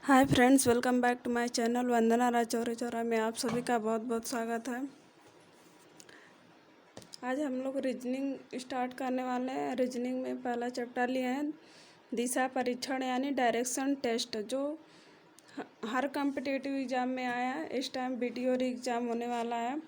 Hi friends, welcome back to my channel Vandana Rajouri Chaura में आप सभी का बहुत बहुत स्वागत है। आज हम लोग रीजनिंग स्टार्ट करने वाले हैं। रीजनिंग में पहला चैप्टर लिए हैं दिशा परीक्षण यानी डायरेक्शन टेस्ट, जो हर कॉम्पिटिटिव एग्ज़ाम में आया है। इस टाइम बीटीओ एग्ज़ाम होने वाला है,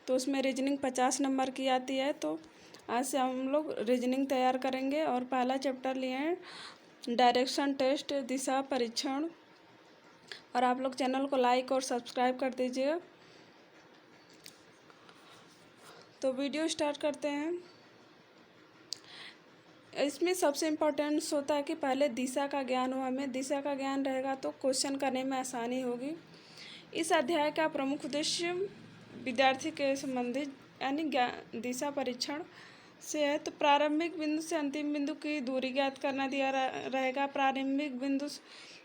तो उसमें रीजनिंग 50 नंबर की आती है। तो आज से हम लोग रीजनिंग तैयार करेंगे और पहला चैप्टर लिए हैं डायरेक्शन टेस्ट दिशा परीक्षण। और आप लोग चैनल को लाइक और सब्सक्राइब कर दीजिएगा। तो वीडियो स्टार्ट करते हैं। इसमें सबसे इम्पोर्टेंट होता है कि पहले दिशा का ज्ञान हो। हमें दिशा का ज्ञान रहेगा तो क्वेश्चन करने में आसानी होगी। इस अध्याय का प्रमुख उद्देश्य विद्यार्थी के संबंधित यानी दिशा परीक्षण से है। तो प्रारंभिक बिंदु से अंतिम बिंदु की दूरी ज्ञात करना दिया रहेगा। प्रारंभिक बिंदु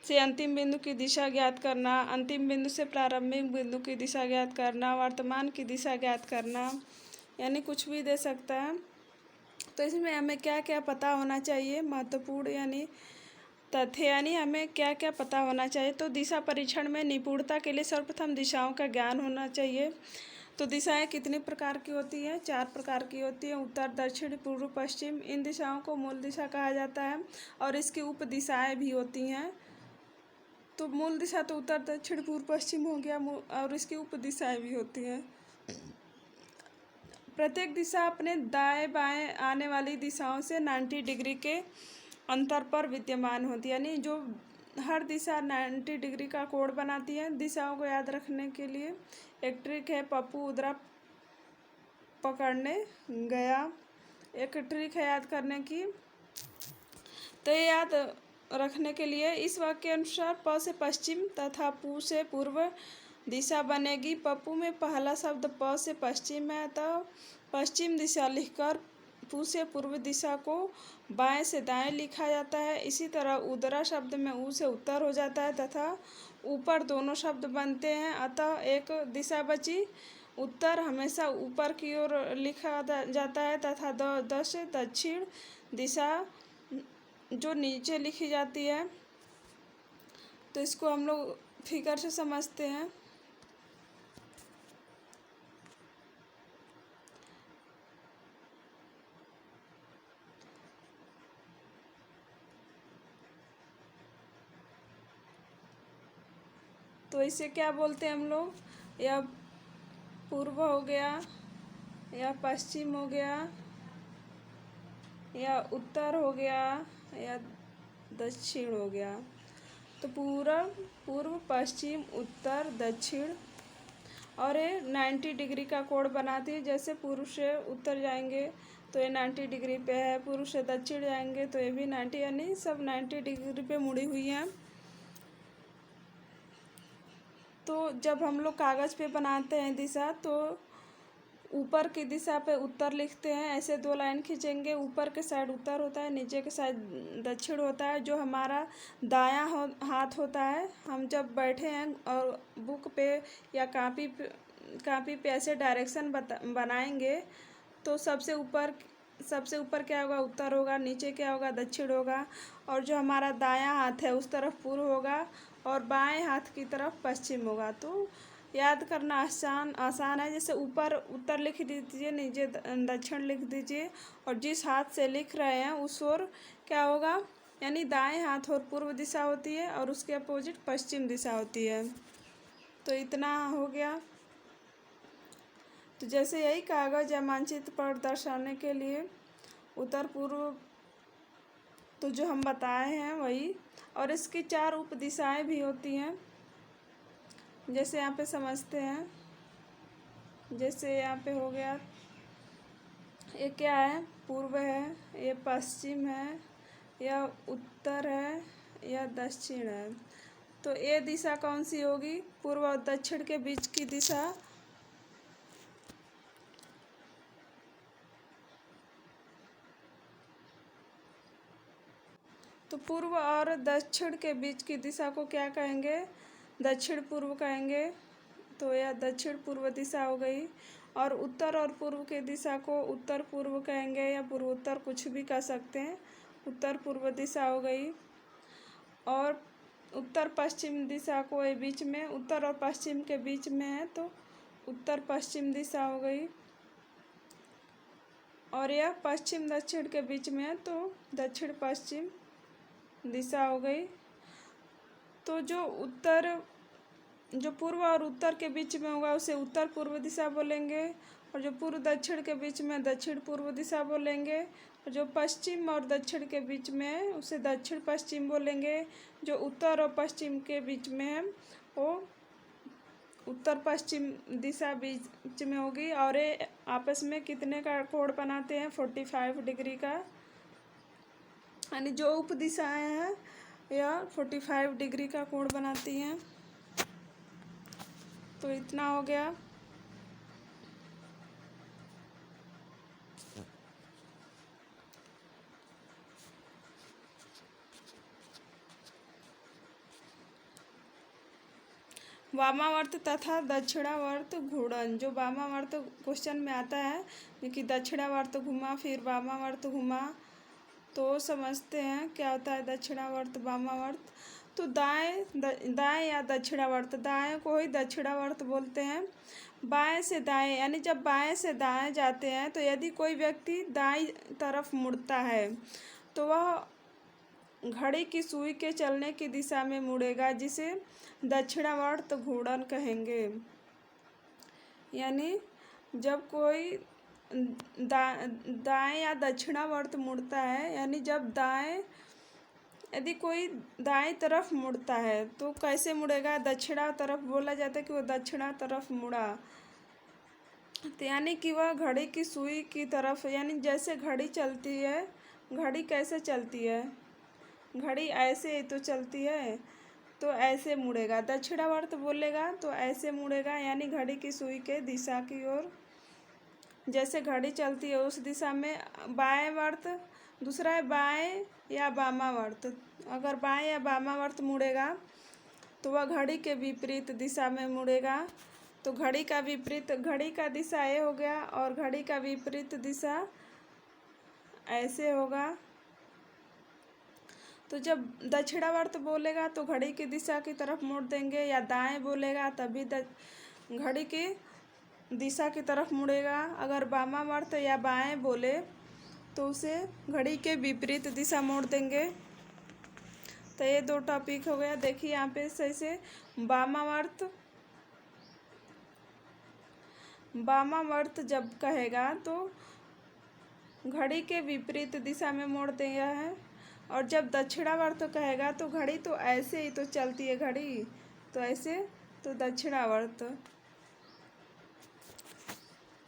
से अंतिम बिंदु की दिशा ज्ञात करना, अंतिम बिंदु से प्रारंभिक बिंदु की दिशा ज्ञात करना, वर्तमान की दिशा ज्ञात करना, यानी कुछ भी दे सकता है। तो इसमें हमें क्या क्या पता होना चाहिए, महत्वपूर्ण यानी तथ्य, यानी हमें क्या क्या पता होना चाहिए। तो दिशा परीक्षण में निपुणता के लिए सर्वप्रथम दिशाओं का ज्ञान होना चाहिए। तो दिशाएं कितनी प्रकार की होती हैं? 4 प्रकार की होती हैं, उत्तर, दक्षिण, पूर्व, पश्चिम। इन दिशाओं को मूल दिशा कहा जाता है और इसकी उप दिशाएँ भी होती हैं। तो मूल दिशा तो उत्तर, दक्षिण, पूर्व, पश्चिम हो गया, और इसकी उप दिशाएँ भी होती हैं। प्रत्येक दिशा अपने दाएं बाएं आने वाली दिशाओं से 90 डिग्री के अंतर पर विद्यमान होती है, यानी जो हर दिशा 90 डिग्री का कोण बनाती है। दिशाओं को याद रखने के लिए एक ट्रिक है, पप्पू उधरा पकड़ने गया। एक ट्रिक है याद करने की। तो ये याद रखने के लिए इस वाक्य के अनुसार प से पश्चिम तथा पू से पूर्व दिशा बनेगी। पप्पू में पहला शब्द प से पश्चिम है, तो पश्चिम दिशा लिखकर पू से पूर्व दिशा को बाएं से दाएं लिखा जाता है। इसी तरह उदरा शब्द में ऊ से उत्तर हो जाता है तथा ऊपर दोनों शब्द बनते हैं, अतः एक दिशा बची। उत्तर हमेशा ऊपर की ओर लिखा जाता है तथा द से दक्षिण दिशा जो नीचे लिखी जाती है। तो इसको हम लोग फिगर से समझते हैं। तो इसे क्या बोलते हैं हम लोग? या पूर्व हो गया, या पश्चिम हो गया, या उत्तर हो गया, या दक्षिण हो गया। तो पूर्व, पश्चिम, उत्तर, दक्षिण, और ये 90 डिग्री का कोण बनाती है। जैसे पूर्व से उत्तर जाएंगे तो ये 90 डिग्री पे है, पूर्व से दक्षिण जाएंगे तो ये भी 90, यानी सब 90 डिग्री पे मुड़ी हुई हैं। तो जब हम लोग कागज़ पे बनाते हैं दिशा, तो ऊपर की दिशा पे उत्तर लिखते हैं। ऐसे 2 लाइन खींचेंगे, ऊपर के साइड उत्तर होता है, नीचे के साइड दक्षिण होता है। जो हमारा दायां हाथ होता है, हम जब बैठे हैं और बुक पे या कापी पे ऐसे डायरेक्शन बनाएंगे, तो सबसे ऊपर क्या होगा? उत्तर होगा, नीचे क्या होगा? दक्षिण होगा, और जो हमारा दायां हाथ है उस तरफ पूर्व होगा और बाएं हाथ की तरफ पश्चिम होगा। तो याद करना आसान है। जैसे ऊपर उत्तर लिख दीजिए, नीचे दक्षिण लिख दीजिए, और जिस हाथ से लिख रहे हैं उस ओर क्या होगा, यानी दाएं हाथ और पूर्व दिशा होती है और उसके अपोजिट पश्चिम दिशा होती है। तो इतना हो गया। तो जैसे यही कागज़ या मानचित्र पर दर्शाने के लिए उत्तर पूर्व, तो जो हम बताए हैं वही, और इसकी 4 उप दिशाएँ भी होती हैं। जैसे यहाँ पे समझते हैं। जैसे यहाँ पे हो गया, ये क्या है? पूर्व है, ये पश्चिम है, या उत्तर है, या दक्षिण है। तो ये दिशा कौन सी होगी? पूर्व और दक्षिण के बीच की दिशा तो पूर्व और दक्षिण के बीच की दिशा को क्या कहेंगे? दक्षिण पूर्व कहेंगे। तो यह दक्षिण पूर्व दिशा हो गई। और उत्तर और पूर्व की दिशा को उत्तर पूर्व कहेंगे, या पूर्व उत्तर, कुछ भी कह सकते हैं। उत्तर पूर्व दिशा हो गई। और उत्तर पश्चिम दिशा को ये बीच में, उत्तर और पश्चिम के बीच में है तो उत्तर पश्चिम दिशा हो गई। और यह पश्चिम दक्षिण के बीच में है तो दक्षिण पश्चिम दिशा हो गई। तो जो पूर्व और उत्तर के बीच में होगा उसे उत्तर पूर्व दिशा बोलेंगे, और जो पूर्व दक्षिण के बीच में दक्षिण पूर्व दिशा बोलेंगे, और जो पश्चिम और दक्षिण के बीच में है उसे दक्षिण पश्चिम बोलेंगे। जो उत्तर और पश्चिम के बीच में है वो उत्तर पश्चिम दिशा बीच में होगी। और ये आपस में कितने का कोण बनाते हैं? 45 डिग्री का, यानी जो उप दिशाएं हैं यह 45 डिग्री का कोण बनाती हैं। तो इतना हो गया। वामावर्त तथा दक्षिणावर्त घूर्णन। जो वामावर्त क्वेश्चन में आता है कि दक्षिणावर्त घुमा फिर वामावर्त घुमा, तो समझते हैं क्या होता है दक्षिणावर्त वामावर्त। तो दाएं या दक्षिणावर्त, दाएं को ही दक्षिणावर्त बोलते हैं। बाएं से दाएं, यानी जब बाएं से दाएं जाते हैं तो यदि कोई व्यक्ति दाईं तरफ मुड़ता है तो वह घड़ी की सुई के चलने की दिशा में मुड़ेगा, जिसे दक्षिणावर्त घूर्णन कहेंगे। यानी जब कोई दाएं या दक्षिणावर्त मुड़ता है, यानी जब यदि कोई दाएं तरफ मुड़ता है तो कैसे मुड़ेगा? दक्षिणा तरफ बोला जाता है कि वो दक्षिणा तरफ मुड़ा, तो यानी कि वह घड़ी की सुई की तरफ, यानी जैसे घड़ी चलती है, घड़ी कैसे चलती है? घड़ी ऐसे तो चलती है, तो ऐसे मुड़ेगा। दक्षिणावर्त बोलेगा तो ऐसे मुड़ेगा, यानी घड़ी की सुई के दिशा की ओर, जैसे घड़ी चलती है उस दिशा में। बाएं वर्त, दूसरा है बाएं या वामावर्त। अगर बाएं या वामावर्त मुड़ेगा तो वह घड़ी के विपरीत दिशा में मुड़ेगा। तो घड़ी का विपरीत, घड़ी का दिशा ये हो गया और घड़ी का विपरीत दिशा ऐसे होगा। तो जब दक्षिणावर्त बोलेगा तो घड़ी की दिशा की तरफ मोड़ देंगे, या दाएं बोलेगा तभी घड़ी की दिशा की तरफ मुड़ेगा। अगर वामावर्त या बाएं बोले तो उसे घड़ी के विपरीत दिशा मोड़ देंगे। तो ये दो टॉपिक हो गया। देखिए यहाँ पे सही से वामावर्त जब कहेगा तो घड़ी के विपरीत दिशा में मोड़ दिया है, और जब दक्षिणावर्त कहेगा तो घड़ी तो ऐसे ही तो चलती है, घड़ी तो ऐसे, तो दक्षिणावर्त।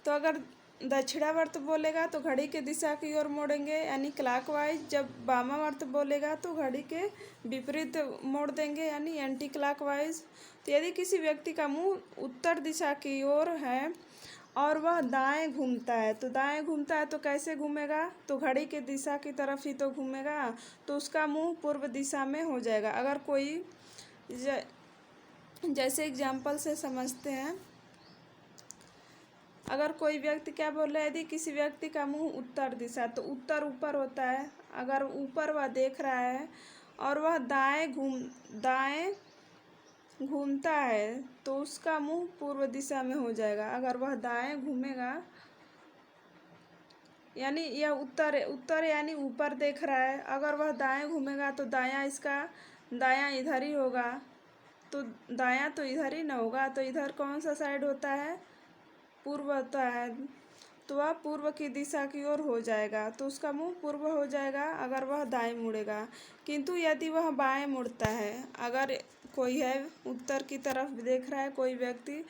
तो अगर दक्षिणावर्त बोलेगा तो घड़ी के दिशा की ओर मोड़ेंगे, यानी क्लॉकवाइज। जब वामावर्त बोलेगा तो घड़ी के विपरीत मोड़ देंगे, यानी एंटी क्लॉकवाइज। तो यदि किसी व्यक्ति का मुंह उत्तर दिशा की ओर है और वह दाएं घूमता है, तो दाएं घूमता है तो कैसे घूमेगा? तो घड़ी के दिशा की तरफ ही तो घूमेगा, तो उसका मुंह पूर्व दिशा में हो जाएगा। अगर कोई जैसे एग्जाम्पल से समझते हैं, अगर कोई व्यक्ति क्या बोल रहा है, यदि किसी व्यक्ति का मुंह उत्तर दिशा, तो उत्तर ऊपर होता है। अगर ऊपर वह देख रहा है और वह दाएं घूमता है तो उसका मुंह पूर्व दिशा में हो जाएगा। अगर वह दाएं घूमेगा, यानी यह उत्तर यानी ऊपर देख रहा है, अगर वह दाएं घूमेगा तो दायां इधर ही होगा, तो दायां तो इधर ही ना होगा, तो इधर कौन सा साइड होता है? पूर्व होता है, तो वह पूर्व की दिशा की ओर हो जाएगा, तो उसका मुंह पूर्व हो जाएगा अगर वह दाएं मुड़ेगा। किंतु यदि वह बाएं मुड़ता है, अगर कोई है उत्तर की तरफ देख रहा है कोई व्यक्ति,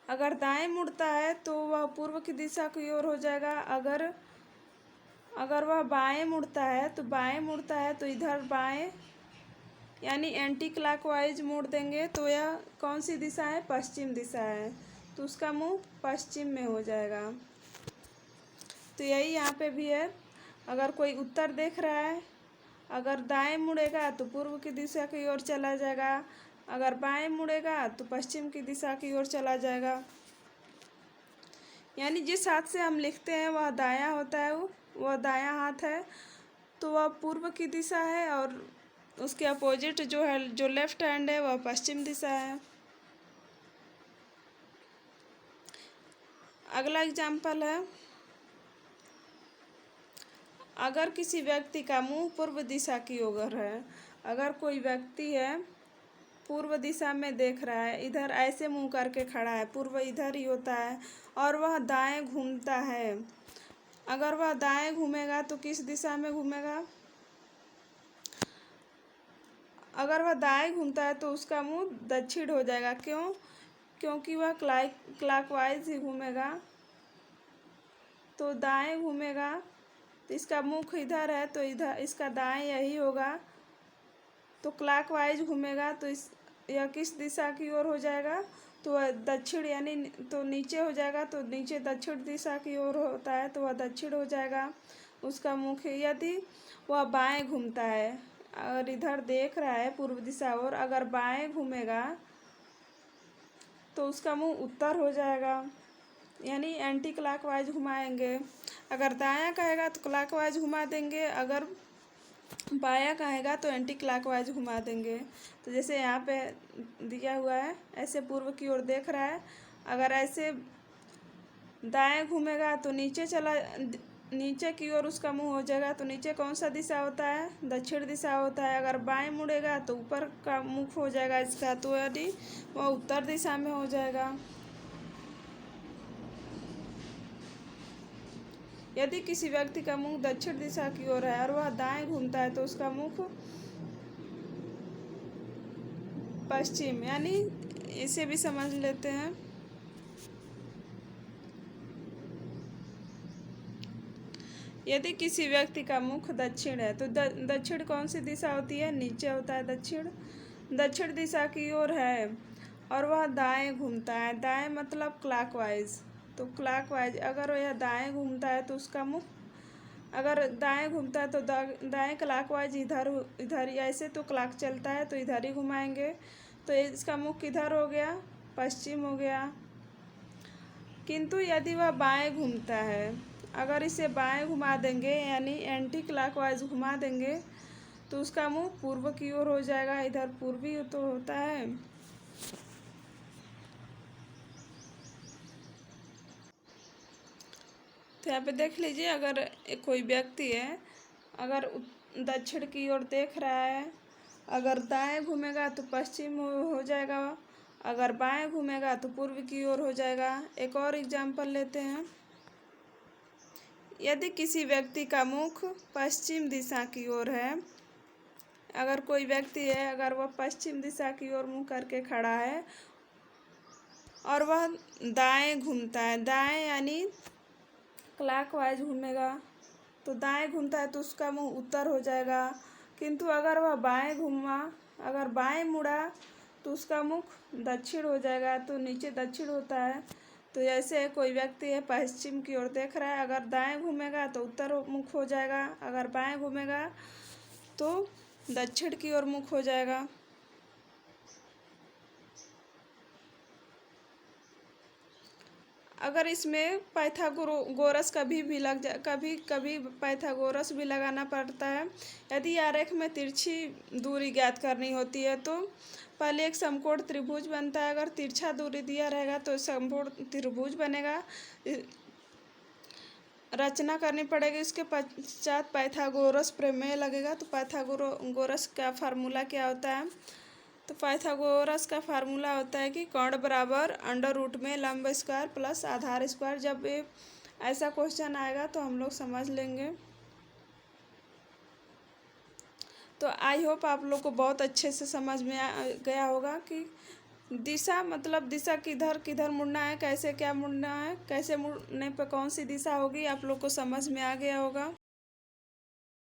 अगर दाएं मुड़ता है तो वह पूर्व की दिशा की ओर हो जाएगा। अगर वह बाएं मुड़ता है तो इधर बाएं, यानी एंटी क्लॉकवाइज मोड़ देंगे, तो यह कौन सी दिशा है? पश्चिम दिशा है, तो उसका मुंह पश्चिम में हो जाएगा। तो यही यहाँ पे भी है। अगर कोई उत्तर देख रहा है, अगर दाएं मुड़ेगा तो पूर्व की दिशा की ओर चला जाएगा, अगर बाएं मुड़ेगा तो पश्चिम की दिशा की ओर चला जाएगा। यानी जिस हाथ से हम लिखते हैं वह दायां होता है, वह दायां हाथ है। तो वह पूर्व की दिशा है, और उसके अपोजिट जो है, जो लेफ्ट हैंड है, वह पश्चिम दिशा है। अगला एग्जाम्पल है, अगर किसी व्यक्ति का मुंह पूर्व दिशा की ओर है, अगर कोई व्यक्ति है पूर्व दिशा में देख रहा है, इधर ऐसे मुंह करके खड़ा है, पूर्व इधर ही होता है, और वह दाएं घूमता है। अगर वह दाएं घूमेगा तो किस दिशा में घूमेगा? अगर वह दाएं घूमता है तो उसका मुंह दक्षिण हो जाएगा। क्यों? क्योंकि वह क्लॉकवाइज ही घूमेगा। तो दाएं घूमेगा तो इसका मुख इधर है, तो इधर इसका दाएं यही होगा। तो क्लॉकवाइज घूमेगा तो यह किस दिशा की ओर हो जाएगा? तो वह दक्षिण, यानी तो नीचे हो जाएगा। तो नीचे दक्षिण दिशा की ओर होता है, तो वह दक्षिण हो जाएगा उसका मुख। यदि वह बाएं घूमता है, अगर इधर देख रहा है पूर्व दिशा और अगर बाएं घूमेगा तो उसका मुंह उत्तर हो जाएगा, यानी एंटी क्लॉकवाइज घुमाएंगे। अगर दायां कहेगा तो क्लॉकवाइज घुमा देंगे, अगर बायां कहेगा तो एंटी क्लॉकवाइज घुमा देंगे। तो जैसे यहाँ पे दिया हुआ है, ऐसे पूर्व की ओर देख रहा है, अगर ऐसे दाएं घूमेगा तो नीचे की ओर उसका मुंह हो जाएगा। तो नीचे कौन सा दिशा होता है? दक्षिण दिशा होता है। अगर बाएं मुड़ेगा तो ऊपर का मुख हो जाएगा इसका, तो यदि वह उत्तर दिशा में हो जाएगा। यदि किसी व्यक्ति का मुंह दक्षिण दिशा की ओर है और वह दाएं घूमता है तो उसका मुख पश्चिम, यानी इसे भी समझ लेते हैं। यदि किसी व्यक्ति का मुख दक्षिण है तो दक्षिण कौन सी दिशा होती है? नीचे होता है दक्षिण। दक्षिण दिशा की ओर है और वह दाएं घूमता है, दाएं मतलब क्लॉकवाइज। तो क्लॉकवाइज अगर यह दाएं घूमता है तो उसका मुख, अगर दाएं घूमता है तो दाएं क्लॉकवाइज इधर ही, ऐसे तो क्लॉक चलता है तो इधर ही घुमाएंगे। तो इसका मुख किधर हो गया? पश्चिम हो गया। किंतु यदि वह बाएं घूमता है, अगर इसे बाएं घुमा देंगे यानी एंटी क्लॉकवाइज घुमा देंगे तो उसका मुंह पूर्व की ओर हो जाएगा। इधर पूर्वी तो होता है। तो यहाँ पे देख लीजिए, अगर कोई व्यक्ति है, अगर दक्षिण की ओर देख रहा है, अगर दाएं घूमेगा तो पश्चिम हो जाएगा, अगर बाएं घूमेगा तो पूर्व की ओर हो जाएगा। एक और एग्जाम्पल लेते हैं। यदि किसी व्यक्ति का मुख पश्चिम दिशा की ओर है, अगर कोई व्यक्ति है, अगर वह पश्चिम दिशा की ओर मुंह करके खड़ा है और वह दाएं घूमता है, दाएं यानी क्लॉकवाइज घूमेगा, तो दाएं घूमता है तो उसका मुंह उत्तर हो जाएगा। किंतु अगर वह बाएं घूमा, अगर बाएं मुड़ा तो उसका मुख दक्षिण हो जाएगा। तो नीचे दक्षिण होता है। तो जैसे कोई व्यक्ति है पश्चिम की ओर देख रहा है, अगर दाएं घूमेगा तो उत्तर मुख हो जाएगा, अगर बाएं घूमेगा तो दक्षिण की ओर मुख हो जाएगा। अगर इसमें पाइथागोरस कभी पाइथागोरस भी लगाना पड़ता है। यदि आरेख में तिरछी दूरी ज्ञात करनी होती है तो पहले एक समकोण त्रिभुज बनता है। अगर तिरछा दूरी दिया रहेगा तो समकोण त्रिभुज बनेगा, रचना करनी पड़ेगी। उसके पश्चात पाइथागोरस प्रमेय लगेगा। तो पाइथागोरस का फार्मूला क्या होता है? तो पाइथागोरस का फार्मूला होता है कि कोण बराबर अंडर रूट में लंब स्क्वायर प्लस आधार स्क्वायर। जब ये ऐसा क्वेश्चन आएगा तो हम लोग समझ लेंगे। तो आई होप आप लोग को बहुत अच्छे से समझ में आ गया होगा कि दिशा मतलब दिशा किधर किधर मुड़ना है, कैसे क्या मुड़ना है, कैसे मुड़ने पर कौन सी दिशा होगी, आप लोग को समझ में आ गया होगा।